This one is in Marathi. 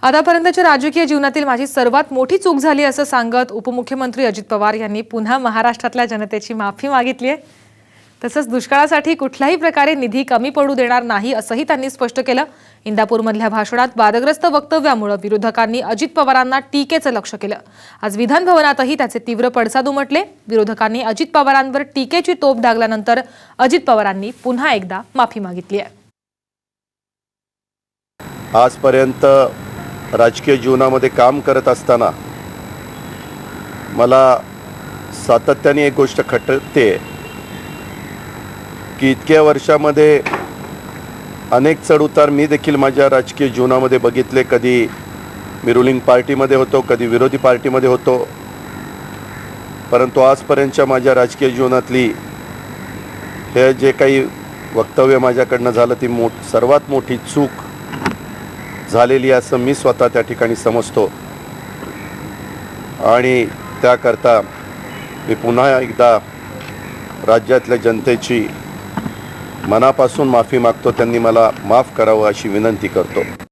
आतापर्यंतच्या राजकीय जीवनातील माझी सर्वात मोठी चूक झाली असं सांगत उपमुख्यमंत्री अजित पवार यांनी पुन्हा महाराष्ट्रातल्या जनतेची माफी मागितली आहे। तसंच दुष्काळासाठी कुठल्याही प्रकारे निधी कमी पडू देणार नाही असंही त्यांनी स्पष्ट केलं। इंदापूरमधल्या भाषणात वादग्रस्त वक्तव्यामुळे विरोधकांनी अजित पवारांना टीकेचं लक्ष केलं। आज विधान भवनातही त्याचे तीव्र पडसाद उमटले। विरोधकांनी अजित पवारांवर टीकेची तोफ डागल्यानंतर अजित पवारांनी पुन्हा एकदा माफी मागितली आहे। आजपर्यंत राजकीय जीवनामध्ये काम करत असताना मला सातत्याने एक गोष्ट खटकते की इतक्या वर्षामध्ये अनेक चढउतार मी देखील माझ्या राजकीय जीवनामध्ये बघितले। कधी मी रुलिंग पार्टीमध्ये होतो, कधी विरोधी पार्टीमध्ये होतो, परंतु आजपर्यंतच्या माझ्या राजकीय जीवनातली हे जे काही वक्तव्य माझ्याकडनं झालं ती सर्वात मोठी चूक झालेली असं मी स्वतः त्या ठिकाणी समजतो आणि त्याकरता मी पुन्हा एकदा राज्यातल्या जनतेची मनापासून माफी मागतो। त्यांनी मला माफ करावं अशी विनंती करतो।